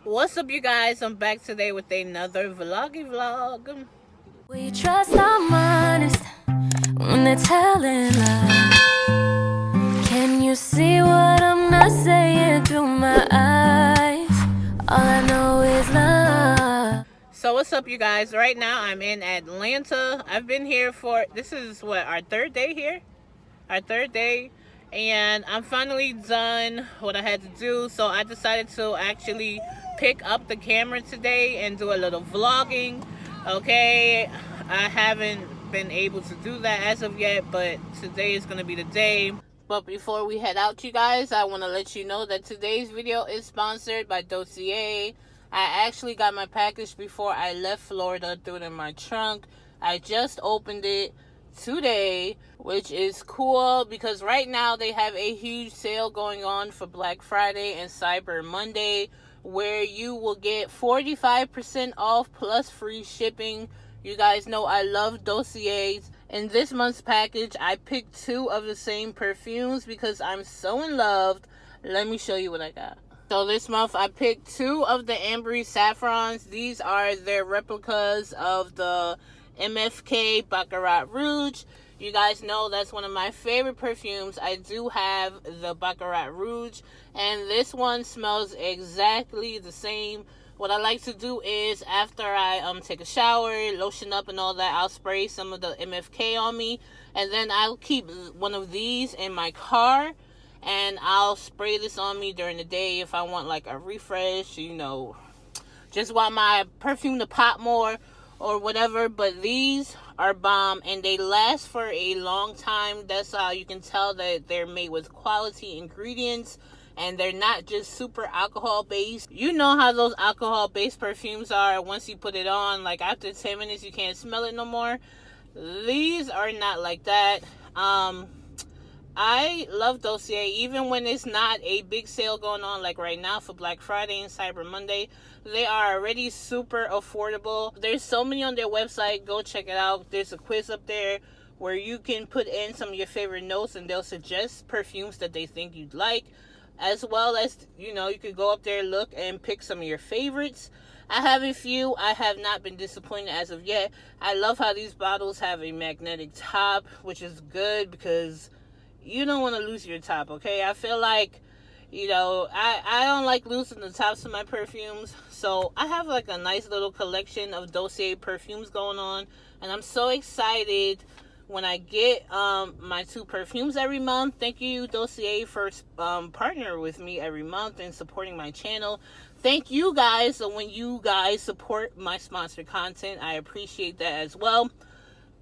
What's up, you guys? I'm back today with another vlog. We trust our minds when they're telling lies. Can you see what I'm not saying through my eyes? All I know is love. So what's up, you guys? Right now I'm in Atlanta. I've been here for, this is what, our third day here? Our third day. And I'm finally done what I had to do. So I decided to actually pick up the camera today and do a little vlogging. Okay, I haven't been able to do that as of yet, but today is going to be the day. But before we head out, you guys, I want to let you know that today's video is sponsored by Dossier. I actually got my package before I left Florida, threw it in my trunk. I just opened it today, which is cool because right now they have a huge sale going on for Black Friday and Cyber Monday, where you will get 45% off plus free shipping. You guys know I love Dossiers. In this month's package, I picked 2 of the same perfumes because I'm so in love. Let me show you what I got. So this month I picked 2 of the Ambery Saffrons. These are their replicas of the MFK Baccarat Rouge. You guys know that's one of my favorite perfumes. I do have the Baccarat Rouge, and this one smells exactly the same. What I like to do is after I take a shower, lotion up and all that, I'll spray some of the MFK on me, and then I'll keep one of these in my car, and I'll spray this on me during the day if I want like a refresh, you know, just want my perfume to pop more or whatever. But these are bomb and they last for a long time. That's how you can tell that they're made with quality ingredients and they're not just super alcohol based. You know how those alcohol based perfumes are. Once you put it on, like after 10 minutes you can't smell it no more. These are not like that. I love Dossier even when it's not a big sale going on like right now for Black Friday and Cyber Monday. They are already super affordable. There's so many on their website. Go check it out. There's a quiz up there where you can put in some of your favorite notes and they'll suggest perfumes that they think you'd like, as well as, you know, you could go up there, look and pick some of your favorites. I have a few. I have not been disappointed as of yet. I love how these bottles have a magnetic top, which is good because you don't want to lose your top, okay? I feel like, you know, I don't like losing the tops of my perfumes. So I have like a nice little collection of Dossier perfumes going on. And I'm so excited when I get my 2 perfumes every month. Thank you, Dossier, for partnering with me every month and supporting my channel. Thank you guys. So when you guys support my sponsored content, I appreciate that as well.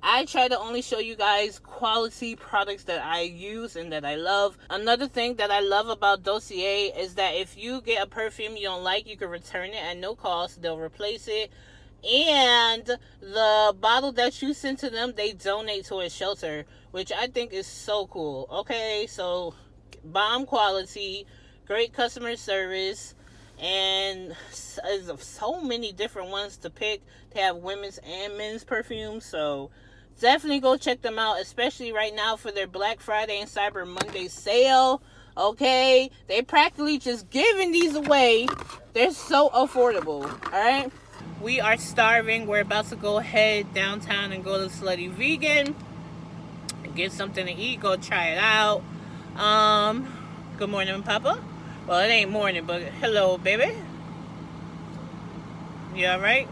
I try to only show you guys quality products that I use and that I love. Another thing that I love about Dossier is that if you get a perfume you don't like, you can return it at no cost. They'll replace it. And the bottle that you send to them, they donate to a shelter, which I think is so cool. Okay, so bomb quality, great customer service, and there's so many different ones to pick. They have women's and men's perfumes, so definitely go check them out, especially right now for their Black Friday and Cyber Monday sale. Okay, they practically just giving these away. They're so affordable. All right, we are starving. We're about to go head downtown and go to Slutty Vegan, get something to eat, go try it out. Good morning, Papa. Well, it ain't morning, but hello, baby. You all right?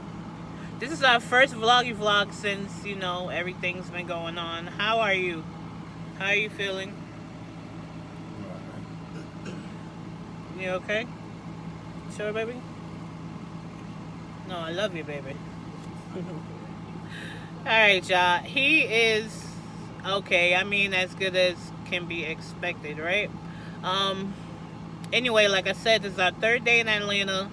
This is our first vlog since, you know, everything's been going on. How are you? How are you feeling? You okay? Sure, baby? No, I love you, baby. Alright, y'all. He is okay. I mean, as good as can be expected, right? Anyway, like I said, this is our 3rd day in Atlanta.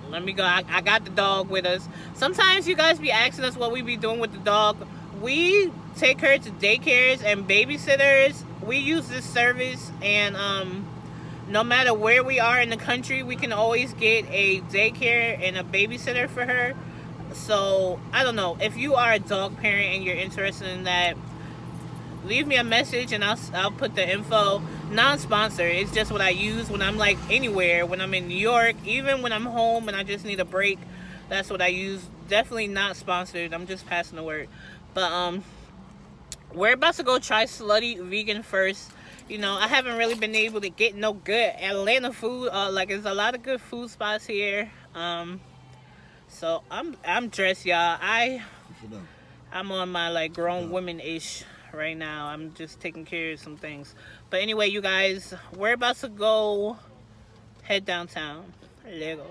Let me go. I got the dog with us. Sometimes you guys be asking us what we be doing with the dog. We take her to daycares and babysitters. We use this service, and no matter where we are in the country, we can always get a daycare and a babysitter for her. So I don't know, if you are a dog parent and you're interested in that, leave me a message and I'll put the info. non-sponsored. It's just what I use when I'm like anywhere, when I'm in New York, even when I'm home and I just need a break. That's what I use. Definitely not sponsored. I'm just passing the word. But we're about to go try Slutty vegan first. You know, I haven't really been able to get no good Atlanta food. Like, there's a lot of good food spots here. So I'm dressed, y'all. I'm on my like grown women-ish right now. I'm just taking care of some things. But anyway, you guys, we're about to go head downtown. Let's go.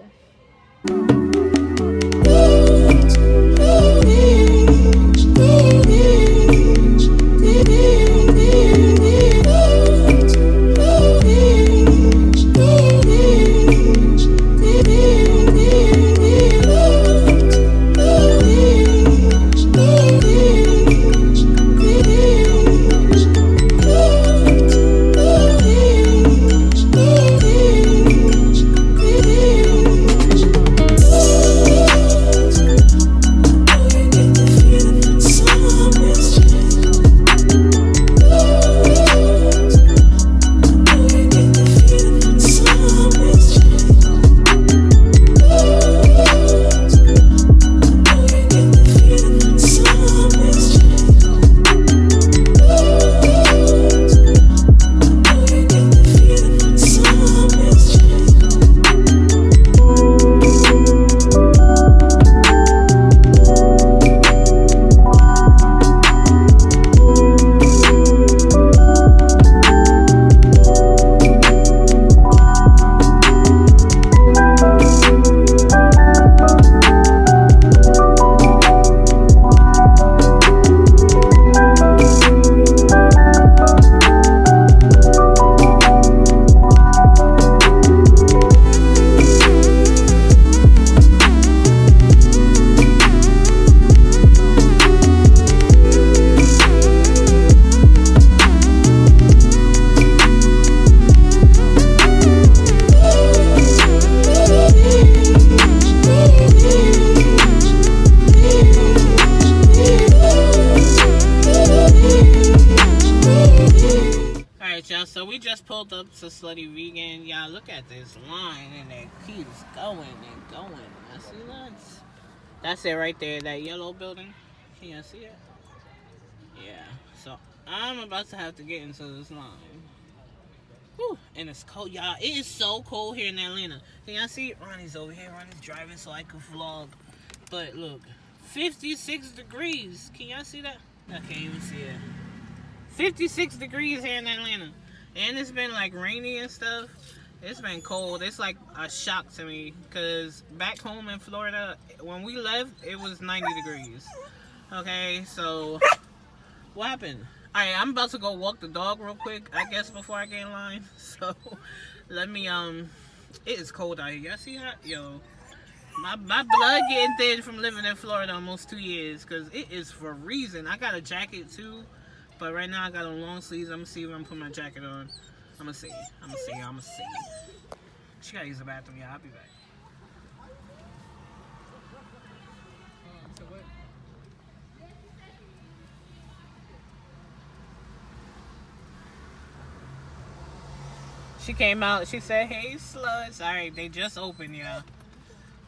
So we just pulled up to Slutty Vegan. Y'all, look at this line, and it keeps going and going. I see that. That's it right there, that yellow building. Can you see it? Yeah. So I'm about to have to get into this line. Whew. And it's cold, y'all. It is so cold here in Atlanta. Can y'all see it? Ronnie's over here. Ronnie's driving so I can vlog. But look, 56 degrees. Can y'all see that? I can't even see it. 56 degrees here in Atlanta. And it's been like rainy and stuff. It's been cold. It's like a shock to me. Because back home in Florida, when we left, it was 90 degrees. Okay, so what happened? Alright, I'm about to go walk the dog real quick, I guess, before I get in line. So let me, it is cold out here. Y'all see that? Yo, my blood getting thin from living in Florida almost 2 years. Because it is freezing. I got a jacket too. But right now I got on long sleeves. I'm gonna see if I'm putting my jacket on. I'm gonna see. She gotta use the bathroom. Yeah, I'll be back. She came out. She said, "Hey, sluts." All right, they just opened, y'all.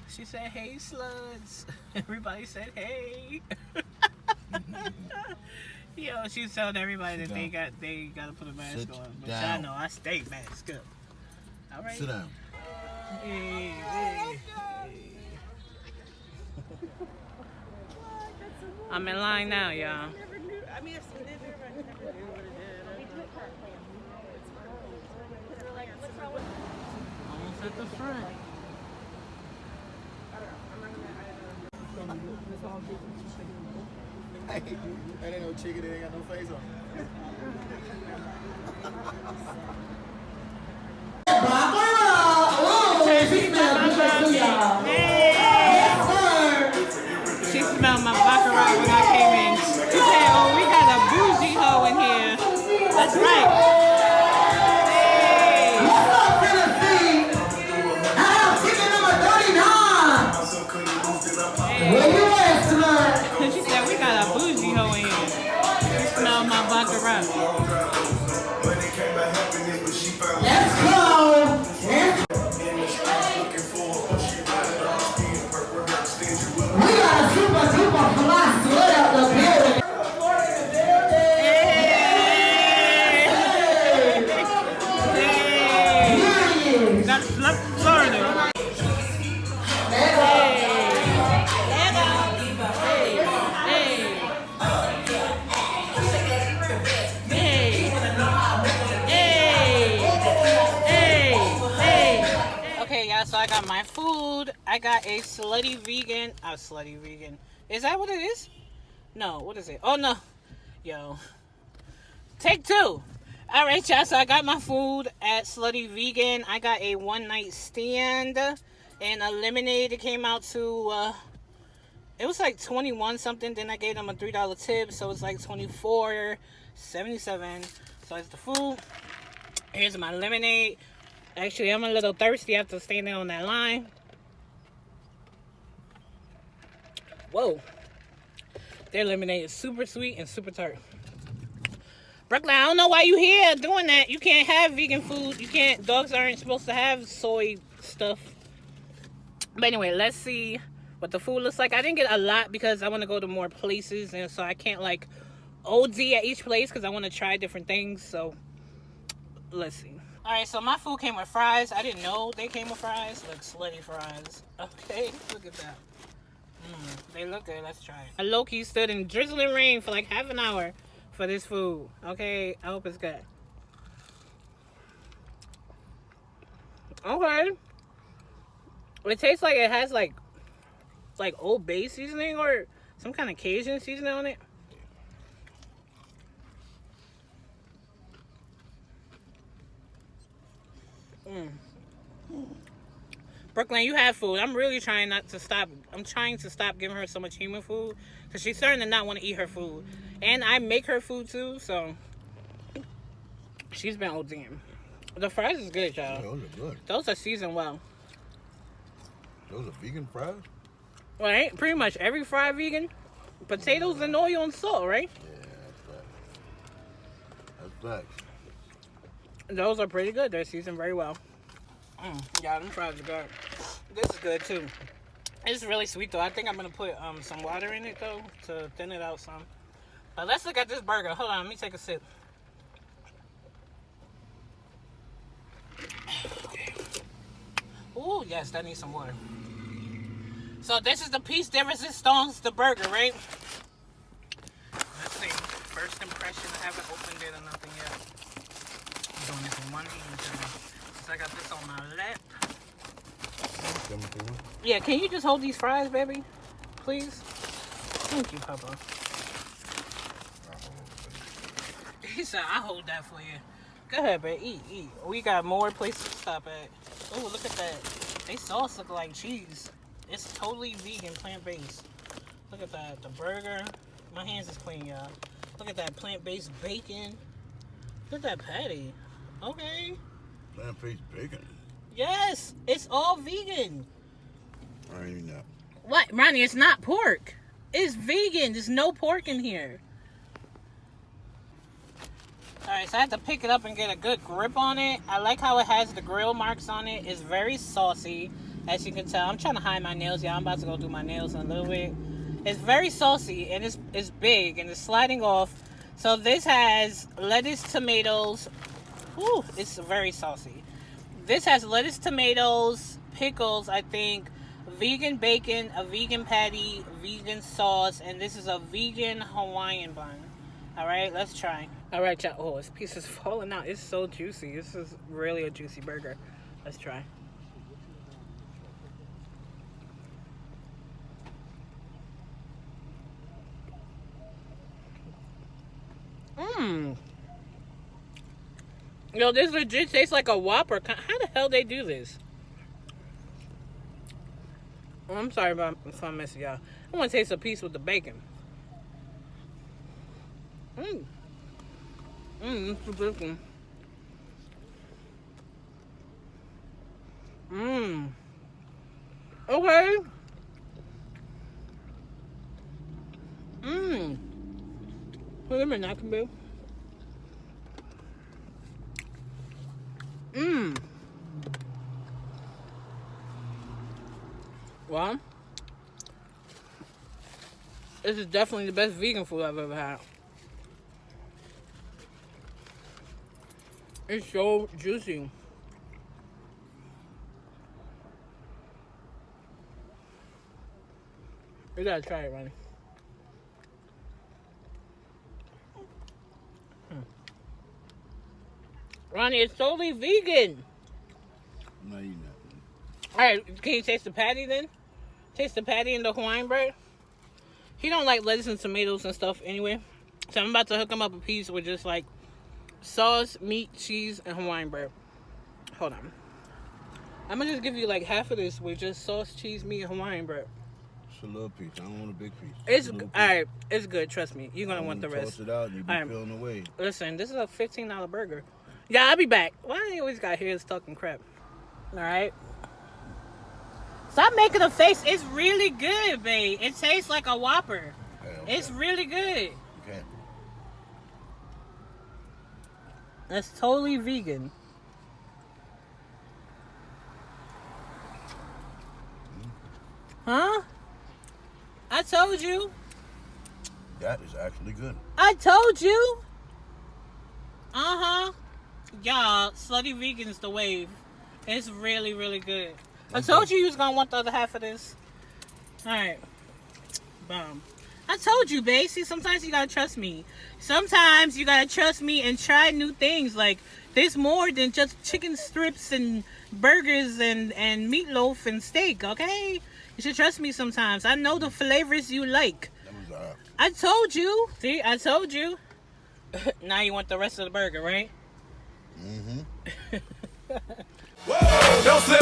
She said, "Hey, sluts." Everybody said, "Hey." Yo, she's telling everybody that they gotta put a mask on. But y'all know I stay masked up. All right. Sit down. Hey. I'm in line now, y'all. Almost at the front. Hey, that ain't no chicken that ain't got no face on it. She smelled my Bacardi when I came in. She said, "Oh, we got a bougie hoe in here." That's right. She said, "We got a bougie hoe in here." She smelled my Bacardi. got Slutty. Okay, y'all, so I got my food. I got a slutty vegan. Slutty vegan. Is that what it is? No, what is it? Oh, no. Yo. Take two. All right, y'all, so I got my food at Slutty Vegan. I got a one-night stand and a lemonade. It came out to, it was like 21 something. Then I gave them a $3 tip, so it's like $24.77. So it's the food. Here's my lemonade. Actually, I'm a little thirsty after standing on that line. Whoa. Their lemonade is super sweet and super tart. Brooklyn, I don't know why you here doing that. You can't have vegan food. You can't. Dogs aren't supposed to have soy stuff. But anyway, let's see what the food looks like. I didn't get a lot because I want to go to more places. And so I can't like OD at each place because I want to try different things. So let's see. All right, so my food came with fries. I didn't know they came with fries. Like slutty fries. Okay, look at that. They look good. Let's try it. I low-key stood in drizzling rain for like half an hour for this food. Okay, I hope it's good. Okay. It tastes like it has like Old Bay seasoning or some kind of Cajun seasoning on it. Brooklyn, you have food. I'm really trying not to stop. I'm trying to stop giving her so much human food because she's starting to not want to eat her food. And I make her food too, so she's been ODing. The fries is good, y'all. Yeah, those are good. Those are seasoned well. Those are vegan fries? Right? Pretty much every fry vegan. Potatoes and oil and salt, right? Yeah, that's facts. Those are pretty good. They're seasoned very well. Yeah, them fries are good. This is good too. It's really sweet though. I think I'm gonna put some water in it though to thin it out some. But let's look at this burger. Hold on, let me take a sip. Okay. Ooh, yes, that needs some water. So this is the piece de resistance, the burger, right? Let's see. First impression. I haven't opened it or nothing yet. I'm doing this in one eating. So I got this on my lap. Yeah, can you just hold these fries, baby? Please? Thank you, Papa. He said, I'll hold that for you. Go ahead, baby. Eat. We got more places to stop at. Oh, look at that. They sauce look like cheese. It's totally vegan, plant-based. Look at that. The burger. My hands is clean, y'all. Look at that plant-based bacon. Look at that patty. Okay. Plant-based bacon? Yes, it's all vegan. I ain't eating that. What, Ronnie? It's not pork. It's vegan. There's no pork in here. Alright, so I have to pick it up and get a good grip on it. I like how it has the grill marks on it. It's very saucy, as you can tell. I'm trying to hide my nails, y'all. I'm about to go do my nails in a little bit. It's very saucy, and it's big, and it's sliding off. So this has lettuce, tomatoes. Whew, it's very saucy. This has lettuce, tomatoes, pickles, I think, vegan bacon, a vegan patty, vegan sauce, and this is a vegan Hawaiian bun. All right, let's try. All right, y'all. Oh, this piece is falling out. It's so juicy. This is really a juicy burger. Let's try. Yo, this legit tastes like a Whopper. How the hell they do this? Oh, I'm sorry if I'm messing y'all. I want to taste a piece with the bacon. This is bacon. Okay. Wait a minute, I can be. Well, this is definitely the best vegan food I've ever had. It's so juicy. You gotta try it, Ronnie. Ronnie, it's totally vegan. I'm not eating that. All right, can you taste the patty then? Taste the patty and the Hawaiian bread. He don't like lettuce and tomatoes and stuff anyway. So I'm about to hook him up a piece with just like sauce, meat, cheese, and Hawaiian bread. Hold on. I'm gonna just give you like half of this with just sauce, cheese, meat, and Hawaiian bread. It's a little piece. I don't want a big piece. It's a little all piece. right. It's good. Trust me. You're gonna want the rest. Toss it out and you be All right. feeling away. Listen, this is a $15 burger. Yeah, I'll be back. Why do you always got here talking crap? All right. Stop making a face. It's really good, babe. It tastes like a Whopper. Okay. It's really good. Okay. That's totally vegan. Huh? I told you. That is actually good. I told you. Uh-huh. Y'all, Slutty Vegan's the wave. It's really, really good. I told you was gonna want the other half of this. Alright. Boom. I told you, babe. See, sometimes you gotta trust me. Sometimes you gotta trust me and try new things. Like, there's more than just chicken strips and burgers and meatloaf and steak, okay? You should trust me sometimes. I know the flavors you like. That was alright. I told you. See, I told you. Now you want the rest of the burger, right? Mm-hmm. Whoa, don't slip